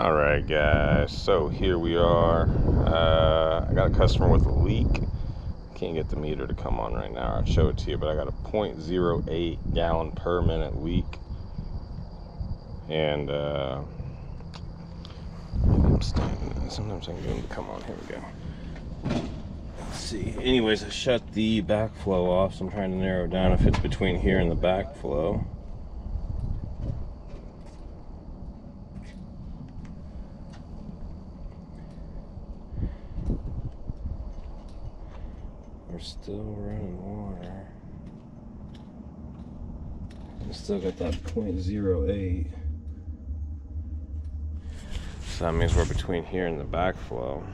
All right, guys, so here we are. I got a customer with a leak. Can't get the meter to come on right now. I'll show it to you, but I got a 0.08 gallon per minute leak. And I'm standing. Sometimes I can get them to come on. Here we go. Let's see. Anyways, I shut the backflow off, so I'm trying to narrow down if it's between here and the backflow. We're still running water. I still got that 0.08. So that means we're between here and the backflow.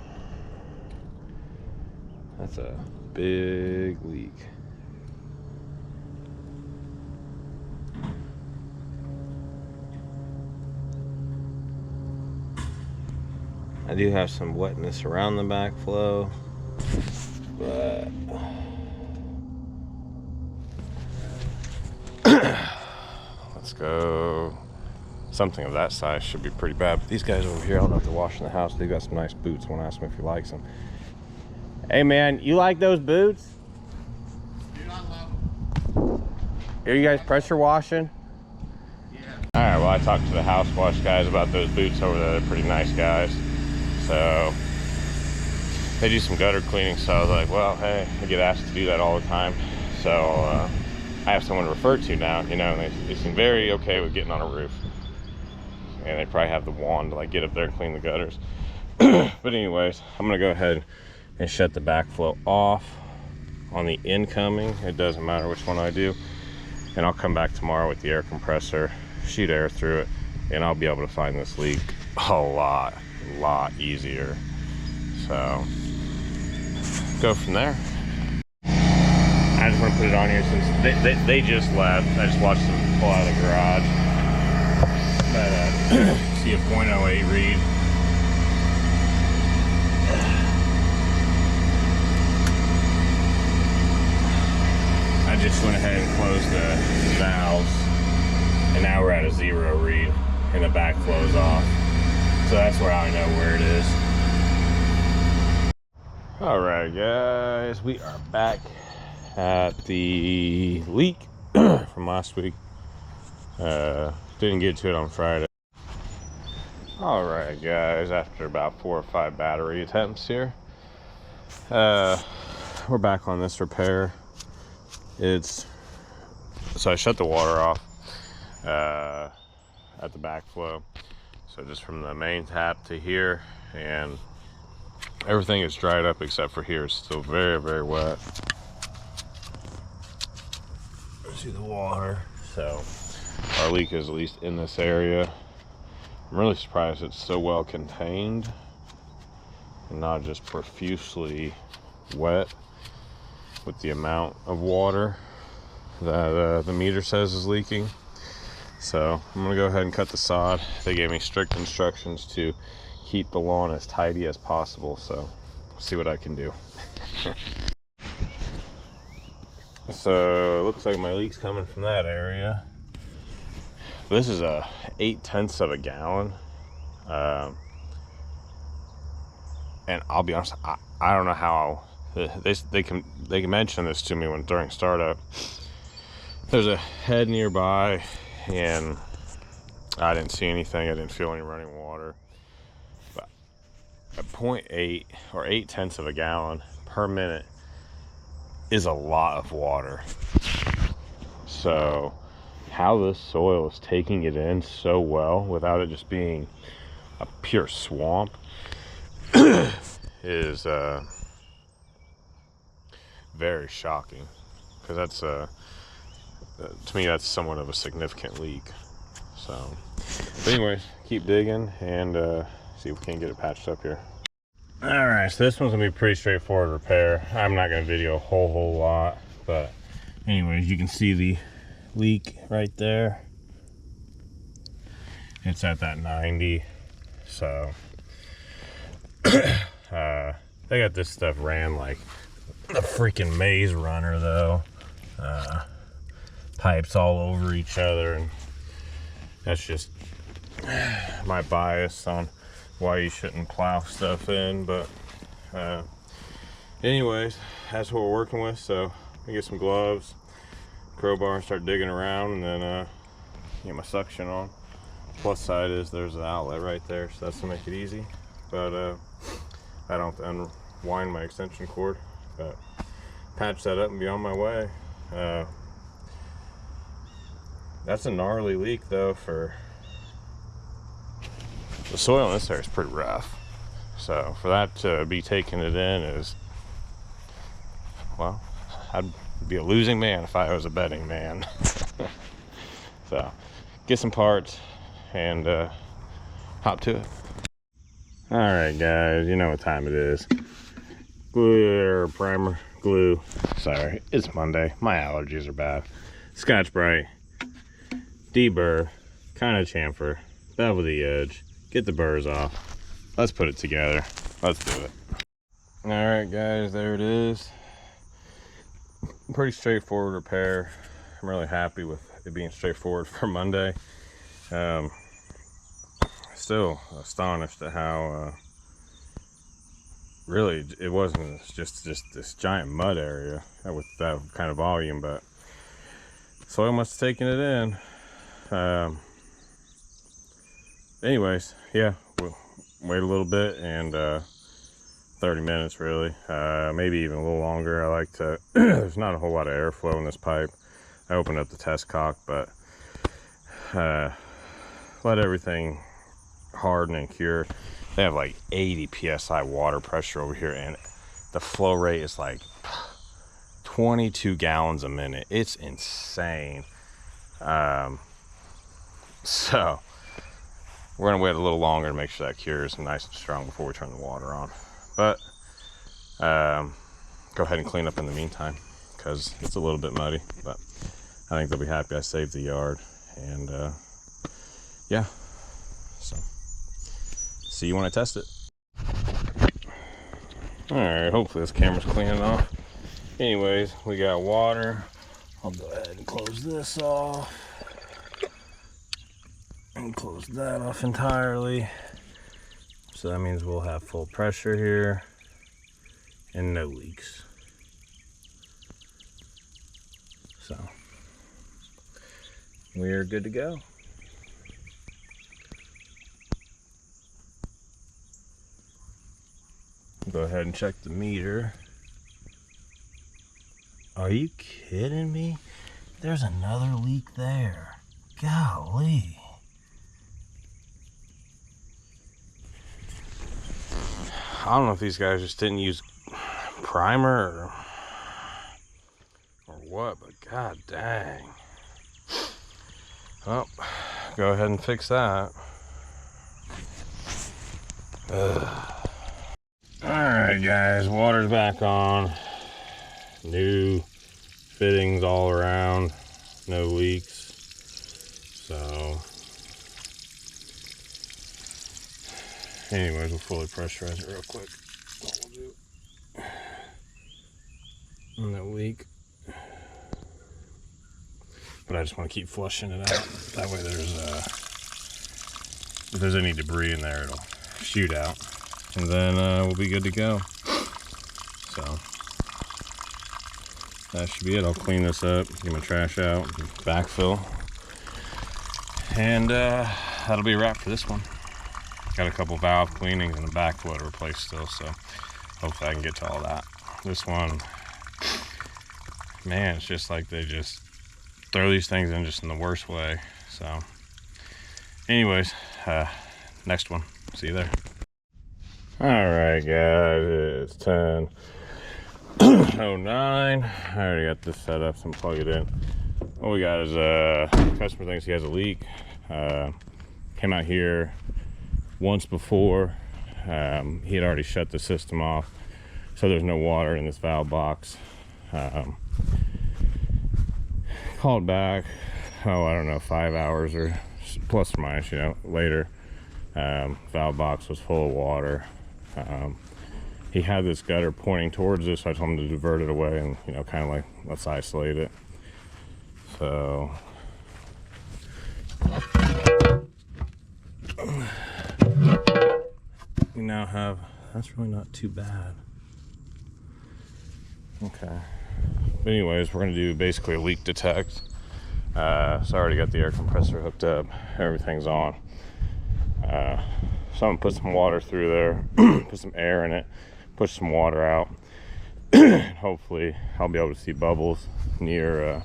That's a big leak. I do have some wetness around the backflow, but let's go. Something of that size should be pretty bad. But these guys over here, I don't know if they're washing the house. They got some nice boots. I want to ask him if he likes them. Hey man, you like those boots? Do not love them. Are you guys pressure washing? Yeah. All right, well, I talked to the house wash guys about those boots over there. They're pretty nice guys. So they do some gutter cleaning, so I was like, well, hey, I get asked to do that all the time. So I have someone to refer to now, you know, and they seem very okay with getting on a roof. And they probably have the wand to like get up there and clean the gutters. But anyways, I'm gonna go ahead and shut the backflow off on the incoming. It doesn't matter which one I do. And I'll come back tomorrow with the air compressor, shoot air through it, and I'll be able to find this leak a lot easier. So go from there. I just want to put it on here since they just left. I just watched them pull out of the garage. But see a 0.08 read. I just went ahead and closed the valves, and now we're at a 0 read, and the backflow's off. So that's where I know where it is. All right, guys, we are back at the leak from last week. Didn't get to it on Friday. All right, guys, after about 4 or 5 battery attempts here, we're back on this repair. So I shut the water off at the backflow. So just from the main tap to here, and everything is dried up except for here. It's still very wet. See the water. So our leak is at least in this area. I'm really surprised it's so well contained and not just profusely wet with the amount of water that the meter says is leaking. So I'm gonna go ahead and cut the sod. They gave me strict instructions to keep the lawn as tidy as possible, so see what I can do. So it looks like my leak's coming from that area. This is a 0.8 of a gallon, and I'll be honest, I don't know how they can mention this to me during startup. There's a head nearby, and I didn't see anything. I didn't feel any running water. But a 0.8 or 0.8 of a gallon per minute is a lot of water. So how this soil is taking it in so well without it just being a pure swamp is very shocking, because that's to me that's somewhat of a significant leak. So but anyways, keep digging and see if we can get it patched up here. All right, so this one's gonna be pretty straightforward repair. I'm not gonna video a whole lot, but anyways, you can see the leak right there. It's at that 90. So they got this stuff ran like a freaking maze runner though. Pipes all over each other, and that's just my bias on why you shouldn't plow stuff in, but anyways, that's what we're working with. So I get some gloves, crowbar, and start digging around, and then get my suction on. Plus side is there's an outlet right there, so that's to make it easy. But I don't have to unwind my extension cord, but patch that up and be on my way. That's a gnarly leak though. For the soil in this area is pretty rough, so for that to be taking it in is, well, I'd be a losing man if I was a betting man. So get some parts and hop to it. All right guys, you know what time it is. Glue, primer, glue. Sorry, it's Monday, my allergies are bad. Scotch Brite, deburr, kind of chamfer, bevel the edge, get the burrs off. Let's put it together. Let's do it. All right guys, there it is. Pretty straightforward repair. I'm really happy with it being straightforward for Monday. Still astonished at how really it wasn't just this giant mud area with that kind of volume, but soil must have taken it in. Anyways, yeah, we'll wait a little bit, and 30 minutes really, maybe even a little longer. I like to there's not a whole lot of airflow in this pipe. I opened up the test cock, but let everything harden and cure. They have like 80 psi water pressure over here, and the flow rate is like 22 gallons a minute. It's insane. So we're gonna wait a little longer to make sure that cures nice and strong before we turn the water on. But go ahead and clean up in the meantime, because it's a little bit muddy, but I think they'll be happy I saved the yard. And yeah, so see you when I test it. All right, hopefully this camera's clean enough. Anyways, we got water. I'll go ahead and close this off and close that off entirely. So that means we'll have full pressure here and no leaks. So we are good to go. Go ahead and check the meter. Are you kidding me? There's another leak there. Golly. I don't know if these guys just didn't use primer or what, but god dang. Well, go ahead and fix that. Ugh. Alright guys, water's back on. New fittings all around, no leaks. So anyways, we'll fully pressurize it real quick. What we'll do. No leak. But I just want to keep flushing it out. That way if there's any debris in there, it'll shoot out. And then we'll be good to go. So that should be it. I'll clean this up, get my trash out, backfill. And that'll be a wrap for this one. Got a couple valve cleanings and a backflow to replace still, so hopefully I can get to all that. This one, man, it's just like they just throw these things in just in the worst way. So anyways, next one. See you there. All right, guys, it's 10:09. I already got this set up, so I'm plug it in. What we got is customer thinks he has a leak. Came out here once before. He had already shut the system off, so there's no water in this valve box. Called back, I don't know, 5 hours or plus or minus, later. Valve box was full of water. He had this gutter pointing towards us, so I told him to divert it away and, kind of like, let's isolate it. So now have, that's really not too bad. Okay. But anyways, we're gonna do basically a leak detect. So I already got the air compressor hooked up. Everything's on. So I'm gonna put some water through there, put some air in it, push some water out. Hopefully I'll be able to see bubbles near,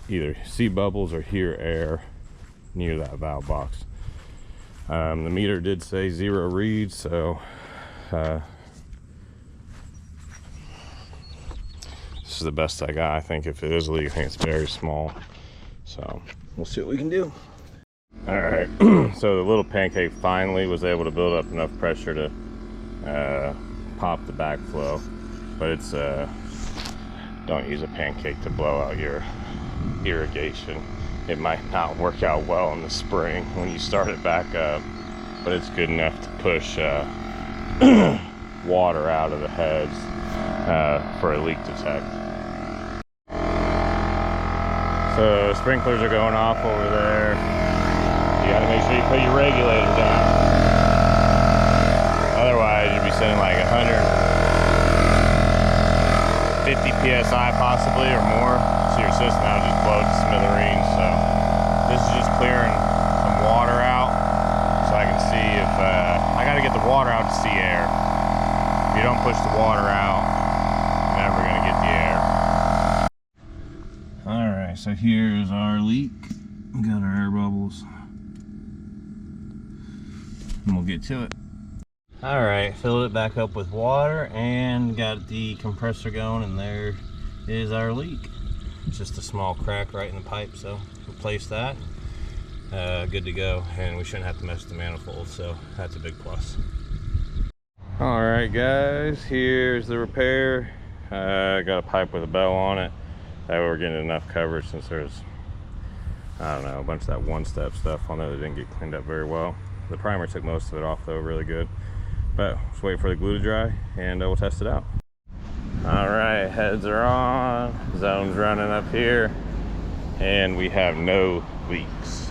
either see bubbles or hear air near that valve box. The meter did say 0 reads, so this is the best I got. I think if it is a leak, I think it's very small. So we'll see what we can do. All right, so the little pancake finally was able to build up enough pressure to pop the backflow, but it's don't use a pancake to blow out your irrigation. It might not work out well in the spring when you start it back up, but it's good enough to push water out of the heads for a leak detect. So sprinklers are going off over there. You gotta make sure you put your regulator down. Otherwise you'd be sending like 150 PSI possibly or more. So your system now just blow to smithereens. So this is just clearing some water out so I can see if, I gotta get the water out to see air. If you don't push the water out, you're never gonna get the air. All right, so here's our leak. We got our air bubbles. And we'll get to it. All right, fill it back up with water and got the compressor going, and there is our leak. It's just a small crack right in the pipe, so replace that. Good to go, and we shouldn't have to mess with the manifold, so that's a big plus. All right, guys, here's the repair. Got a pipe with a bell on it. That way we're getting enough coverage since there's, I don't know, a bunch of that one-step stuff on there that didn't get cleaned up very well. The primer took most of it off though, really good. But just wait for the glue to dry and we'll test it out. All right, heads are on, zone's running up here, and we have no leaks.